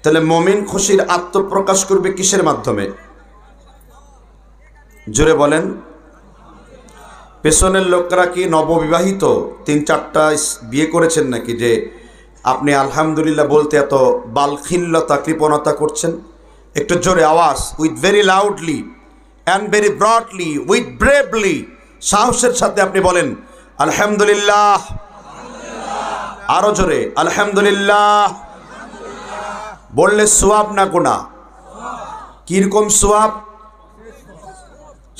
তাহলে মুমিন খুশির আত্মপ্রকাশ করবে কিসের মাধ্যমে? জোরে বলেন। পেছনের লোকরা কি নববিবাহিত 3-4টা বিয়ে করেছেন নাকি যে আপনি আলহামদুলিল্লাহ বলতে এত বালখিল্যতা কৃপণতা করছেন? একটু জোরে আওয়াজ, with very loudly and very broadly, with bravely, সাহসের সাথে আপনি বলেন আলহামদুলিল্লাহ। আরো জোরে আলহামদুলিল্লাহ। বললে সোয়াব না গুনাহ? কিরকম সোয়াব?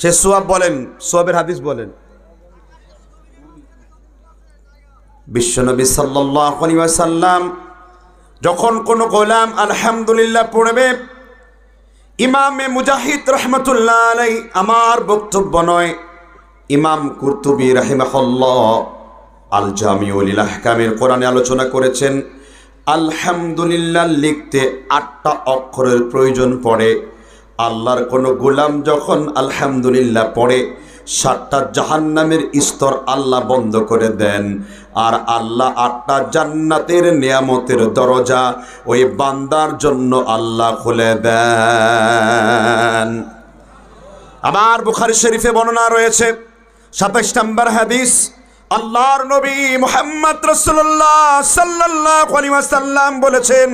সে সোয়াব বলেন, সোয়াবের হাদিস বলেন। বিশ্বনবী সাল্লাল্লাহু আলাইহি ওয়াসাল্লাম যখন কোন গোলাম আলহামদুলিল্লাহ পড়বে, ইমামে মুজাহিদ রাহমাতুল্লাহ আলাইহি, আমার বক্তব্য নয়, ইমাম কুরতুবী রাহিমাহুল্লাহ আল জামিউল আহকামের কোরআনে আলোচনা করেছেন, আলহামদুলিল্লাহ লিখতে 8টা অক্ষরের প্রয়োজন পড়ে। আল্লাহর কোনো গোলাম যখন আলহামদুলিল্লাহ পড়ে, 7টা জাহান্নামের স্তর আল্লাহ বন্ধ করে দেন, আর আল্লাহ 8টা জান্নাতের নিয়ামতের দরজা ওই বান্দার জন্য আল্লাহ খুলে দেন। আমার বুখারী শরীফে বর্ণনা রয়েছে, 27 নম্বর হাদিস, আল্লাহর নবী মুহাম্মদ রাসূলুল্লাহ সাল্লাল্লাহু আলাইহি ওয়াসাল্লাম বলেছেন,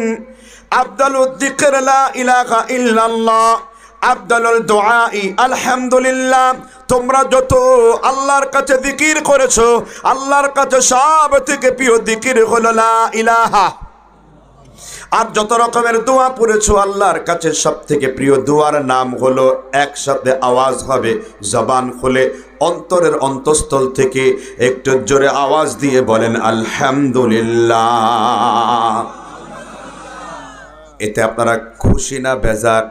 আফদালুদ যিকর লা ইলাহা ইল্লাল্লাহ, আফদালুল দুআই আলহামদুলিল্লাহ। তোমরা যত আল্লাহর কাছে জিকির করেছো, আল্লাহর কাছে সব থেকে প্রিয় জিকির হলো লা ইলাহা। আর যত রকমের দোয়া পড়েছো, আল্লাহর কাছে সব থেকে প্রিয় দোয়ার নাম হলো, একসাথে আওয়াজ হবে, জবান খুলে অন্তরের অন্তঃস্থল থেকে একটু জোরে আওয়াজ দিয়ে বলেন আলহামদুলিল্লাহ। এতে আপনারা খুশি না বেজার?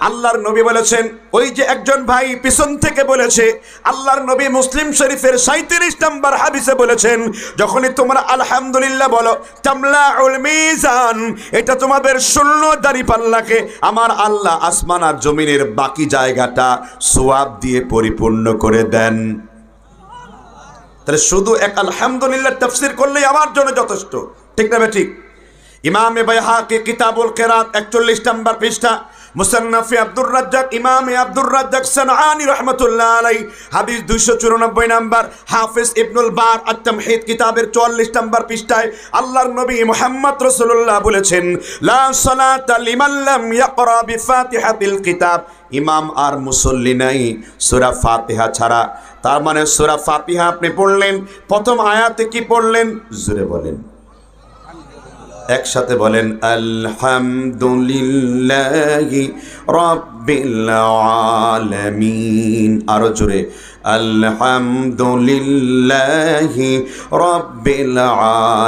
আল্লাহর নবী বলেছেন, ওই যে একজন ভাই পিছন থেকে বলেছে, আল্লাহর নবী মুসলিম শরীফের 37 নম্বর হাদিসে বলেছেন, যখনই তোমরা আলহামদুলিল্লাহ বলো, তামলাউল মিজান, এটা তোমাদের শূন্য দাঁড়িপাল্লাকে আমার আল্লাহ আসমান আর জমিনের বাকি জায়গাটা সওয়াব দিয়ে পরিপূর্ণ করে দেন। তাহলে শুধু এক আলহামদুলিল্লাহ তাফসীর করলেই আমার জন্য যথেষ্ট, ঠিক না ঠিক? ইমামে বাইহাকি কিতাবুল কিরাত 41 নম্বর পৃষ্ঠা, মুসান্নাফে আব্দুর রাজ্জাক, ইমামে আব্দুর রাজ্জাক সানআনী রাহমাতুল্লাহ আলাইহি, হাদিস 294 নম্বর, হাফেজ ইবনুল বার আত-তামহিদ কিতাবের 44 নম্বর পৃষ্ঠায় আল্লাহর নবী মুহাম্মদ রাসূলুল্লাহ বলেছেন, লা সালাতা লিমান লাম ইয়াকরা বিফাতিহাতিল কিতাব, ইমাম আর মুসল্লি নাই সূরা ফাতিহা ছাড়া। তার মানে সূরা ফাতিহা আপনি পড়লেন, প্রথম আয়াতে কি পড়লেন? জোরে বলেন, একসাথে বলেন আলহামদুলিল্লাহি রাব্বিল আলামিন। আরো জোরে আলহামদুলিল্লাহি রাব্বিল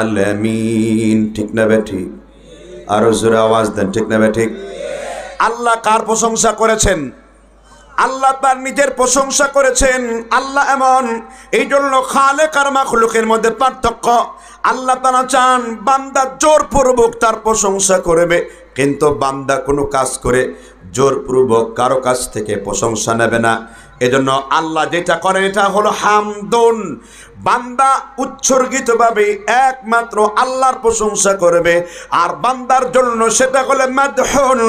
আলামিন। ঠিক না ঠিক? আরো জোরে আওয়াজ দেন, ঠিক না ঠিক? আল্লাহ কার প্রশংসা করেছেন? আল্লাহ তার নিজের প্রশংসা করেছেন। আল্লাহ এমন, এই জন্য খালেক আর মাখলুকের মধ্যে পার্থক্য। আল্লাহ তাআলা চান বান্দা জোরপূর্বক তার প্রশংসা করবে, কিন্তু বান্দা কোনো কাজ করে জোরপূর্বক কারো কাছ থেকে প্রশংসা নেবে না। এজন্য আল্লাহ যেটা করেন এটা হলো হামদুন, বান্দা উৎসর্গিতভাবে একমাত্র আল্লাহর প্রশংসা করবে, আর বান্দার জন্য সেটা হলো মাদহুন,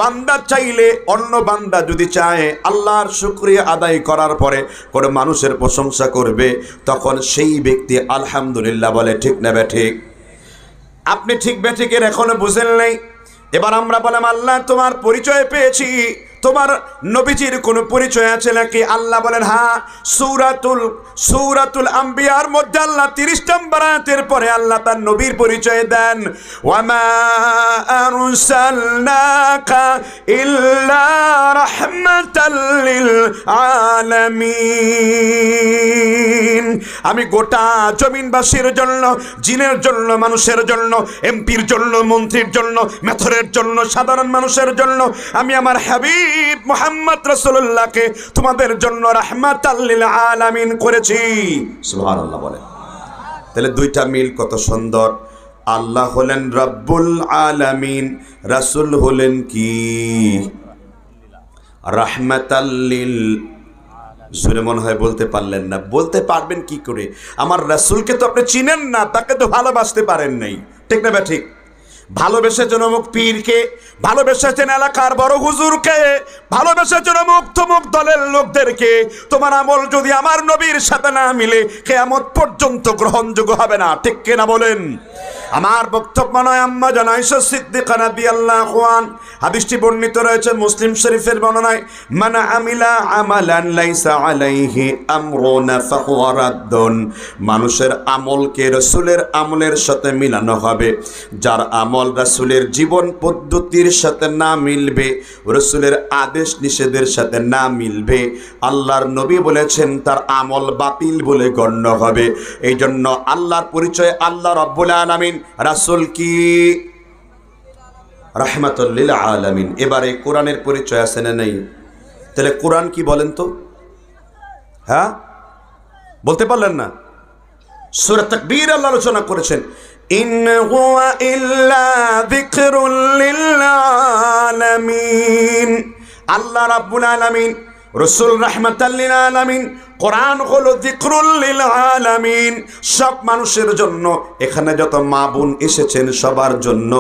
বান্দা চাইলে, অন্য বান্দা যদি চায় আল্লাহর শুকরিয়া আদায় করার পরে কোনো মানুষের প্রশংসা করবে, তখন সেই ব্যক্তি আলহামদুলিল্লাহ বলে। ঠিক না ঠিক? আপনি ঠিক বেঠিকের এখনো বুঝেন নাই। এবার আমরা বললাম, আল্লাহ তোমার পরিচয় পেয়েছি, তোমার নবীজির কোনো পরিচয় আছে নাকি? আল্লাহ বলেন হ্যাঁ, সূরাতুল আম্বিয়ার মধ্যে আল্লাহ 30 নম্বর আয়াতের পরে আল্লাহ তার নবীর পরিচয় দেন, ওয়ামা আরসালনাকা ইল্লা রাহমাতাল লিল আলামিন। আমি গোটা জমিনবাসীর জন্য, জিনের জন্য, মানুষের জন্য, এমপির জন্য, মন্ত্রীর জন্য, মেথরের জন্য, সাধারণ মানুষের জন্য আমি আমার হাবিব মুহাম্মদ রাসূলুল্লাহকে তোমাদের জন্য রাহমাতাল লিল আলামিন করেছি। সুবহানাল্লাহ বলেন। তাহলে দুইটা মিল কত সুন্দর। আল্লাহ হলেন রব্বুল আলামিন, রাসূল হলেন কি? রাহমাতাল লিল। সুরে মনে হয় বলতে পারলেন না। বলতে পারবেন কি করে? আমার রাসূলকে তো আপনি চিনেন না, তাকে তো ভালোবাসতে পারেন নাই। ঠিক না ঠিক? ভালোবেসেছেন অমুক পীরকে, ভালোবেসেছেন এলাকার বড় হুজুরকে, ভালোবেসেছেন অমুক তমুক দলের লোকদেরকে। তোমার আমল যদি আমার নবীর সাথে না মিলে কিয়ামত পর্যন্ত গ্রহণযোগ্য হবে না। ঠিক কিনা বলেন? আমার বক্তব্য নয়, আম্মা জান আয়েশা সিদ্দিকা রাদিয়াল্লাহু আনহা, হাদিসটি বর্ণিত রয়েছে মুসলিম শরীফের বর্ণনায়, মান আমিলা আমালান লাইসা আলাইহি আমরুনা ফাহুয়া রাদ্দুন। মানুষের আমলকে রাসূলের আমলের সাথে মিলানো হবে। যার আমল রাসূলের জীবন পদ্ধতির সাথে না মিলবে, রাসূলের আদেশ নিষেধের সাথে না মিলবে, আল্লাহর নবী বলেছেন তার আমল বাতিল বলে গণ্য হবে। এই জন্য আল্লাহর পরিচয় আল্লাহ রাব্বুল আলামিন, রাসূল কি রাহমাতুল লিল আলামিন। এবারে কোরআনের পরিচয় আছে না নেই? তাহলে কোরআন কি বলেন তো? হ্যাঁ, বলতে পারলেন না? সূরা তাকবীর আল্লাহ আলোচনা করেছেন, ইন হুয়া ইল্লা যিকরুল লিল আলামিন। আল্লাহ রাব্বুল আলামিন, রাসূল রাহমাতাল লিল আলামিন, কোরআন হলো যিকরুল লিল আলামিন, সব মানুষের জন্য। এখানে যত মা বোন এসেছেন সবার জন্য,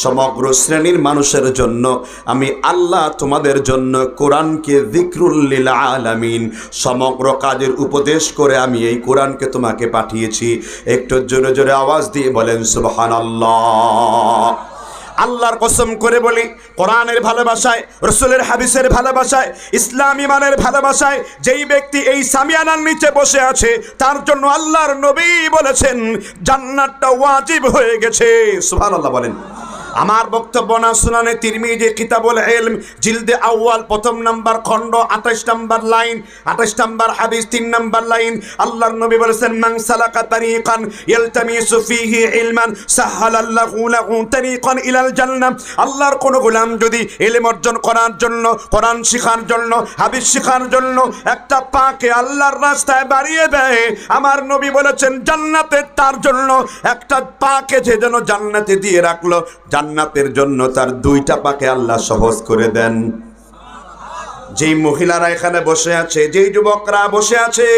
সমগ্র শ্রেণীর মানুষের জন্য আমি আল্লাহ তোমাদের জন্য কোরআনকে যিকরুল লিল আলামিন, সমগ্র কাজের উপদেশ করে আমি এই কোরআনকে তোমাকে পাঠিয়েছি। একটু জোরে জোরে আওয়াজ দিয়ে বলেন সুবহানাল্লাহ। আল্লাহর কসম করে বলি, কোরআনের ভালোবাসায়, রাসূলের হাদিসের ভালোবাসায়, ইসলাম ইমানের ভালোবাসায় যেই ব্যক্তি এই সামিয়ানার নিচে বসে আছে তার জন্য আল্লাহর নবী বলেছেন জান্নাতটা ওয়াজিব হয়ে গেছে। সুবহানাল্লাহ বলেন। আমার বক্তব্য না সুনানে তিরমিজি কিতাবুল ইলম জিলদে আউয়াল প্রথম নাম্বার খণ্ড 28 নাম্বার লাইন, 28 নাম্বার হাদিস 3 নাম্বার লাইন। আল্লাহর নবী বলেছেন মান সালাকা তারিকান ইয়ালতামিসু ফিহি ইলমান সাহালাল্লাহু লাহু তারিকান ইলাল জান্নাহ। আল্লাহর কোন গোলাম যদি ইলম অর্জন করার জন্য, কোরআন শিখার জন্য, হাদিস শিখার জন্য একটা পাকে আল্লাহর রাস্তায় বাড়িয়ে দেয়, আমার নবী বলেছেন জান্নাতে তার জন্য একটা পাকে যে যেন জান্নাতে দিয়ে রাখলো, জান্নাতের জন্য তার 2টা পাকে আল্লাহ সহজ করে দেন। যেই মহিলারা এখানে বসে আছে, যেই যুবকরা বসে আছে,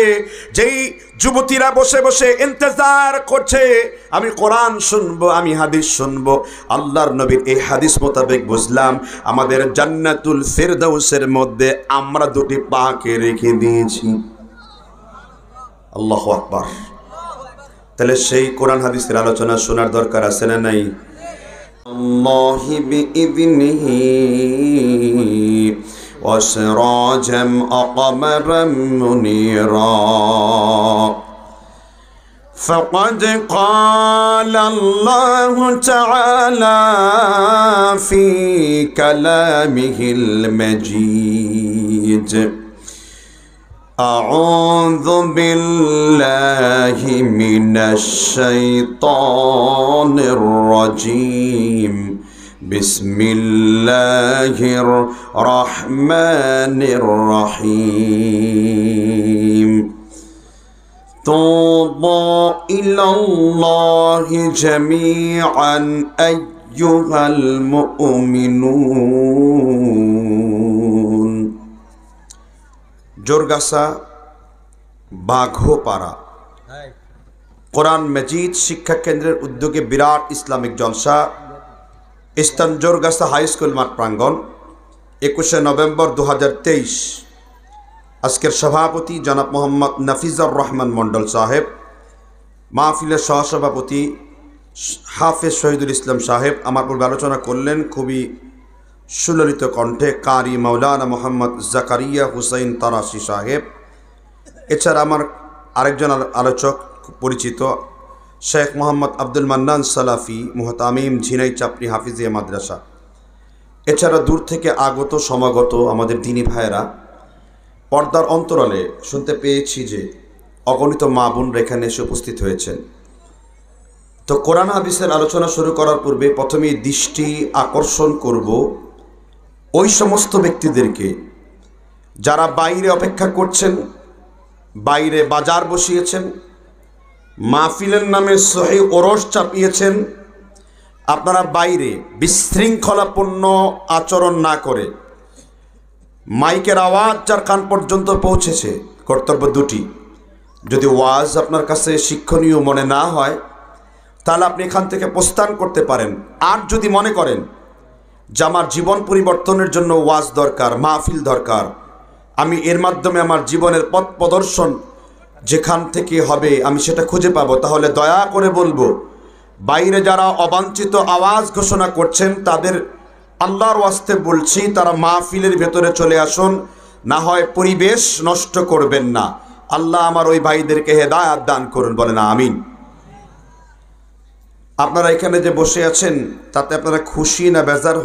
যেই যুবতীরা বসে বসে ইন্তজার করছে আমি কোরআন শুনবো, আমি হাদিস শুনবো, আল্লাহর নবীর এই হাদিস মোতাবেক বুঝলাম আমাদের জান্নাতুল ফিরদাউসের মধ্যে আমরা 2টি পাকে রেখে দিয়েছি। আল্লাহু আকবার। তাহলে সেই কোরআন হাদিসের আলোচনা শোনার দরকার আছে না নাই? الله بإذنه وسراجا وقمرا منيرا فقد قال الله تعالى في كلامه المجيد أعوذ بالله من الشيطان الرجيم بسم الله الرحمن الرحيم توبوا إلى الله جميعا أيها المؤمنون জোরগাছা বাঘোপাড়া কোরআন মজিদ শিক্ষা কেন্দ্রের উদ্যোগে বিরাট ইসলামিক জলসা, স্থান জোরগাছা হাই স্কুল মাঠ প্রাঙ্গণ, 21শে নভেম্বর 2023। আজকের সভাপতি জনাব মোহাম্মদ নাফিজুর রহমান মন্ডল সাহেব, মাহফিলের সহসভাপতি হাফেজ শহীদুল ইসলাম সাহেব আমার পূর্বে আলোচনা করলেন খুবই সুললিত কণ্ঠে কারি মাওলানা মোহাম্মদ জাকারিয়া হুসাইন তারাশি সাহেব। এছাড়া আমার আরেকজন আলোচক পরিচিত শেখ মোহাম্মদ আব্দুল মান্নান সালাফি মুহতামিম ঝিনাই চাপড়ি হাফিজিয়া মাদ্রাসা। এছাড়া দূর থেকে আগত সমাগত আমাদের দিনী ভাইয়েরা, পর্দার অন্তরালে শুনতে পেয়েছি যে অগণিত মা বোনরা এখানে এসে উপস্থিত হয়েছেন। তো কোরআন হাদিসের আলোচনা শুরু করার পূর্বে প্রথমেই দৃষ্টি আকর্ষণ করব ওই সমস্ত ব্যক্তিদেরকে যারা বাইরে অপেক্ষা করছেন, বাইরে বাজার বসিয়েছেন, মাহফিলের নামে সহি ওরস চাপিয়েছেন। আপনারা বাইরে বিশৃঙ্খলাপূর্ণ আচরণ না করে মাইকের আওয়াজ যার কান পর্যন্ত পৌঁছেছে, কর্তব্য 2টি। যদি ওয়াজ আপনার কাছে শিক্ষণীয় মনে না হয় তাহলে আপনি এখান থেকে প্রস্থান করতে পারেন। আর যদি মনে করেন যে আমার জীবন পরিবর্তনের জন্য ওয়াজ দরকার, মাহফিল দরকার, আমি এর মাধ্যমে আমার জীবনের পথ প্রদর্শন যেখান থেকে হবে আমি সেটা খুঁজে পাবো, তাহলে দয়া করে বলবো বাইরে যারা অবাঞ্ছিত আওয়াজ ঘোষণা করছেন তাদের আল্লাহর ওয়াস্তে বলছি তারা মাহফিলের ভেতরে চলে আসুন, না হয় পরিবেশ নষ্ট করবেন না। আল্লাহ আমার ওই ভাইদেরকে হেদায়াত দান করুন, বলেন আমিন। আপনারা এখানে যে বসে আছেন তাতে আপনারা খুশি না বেজার?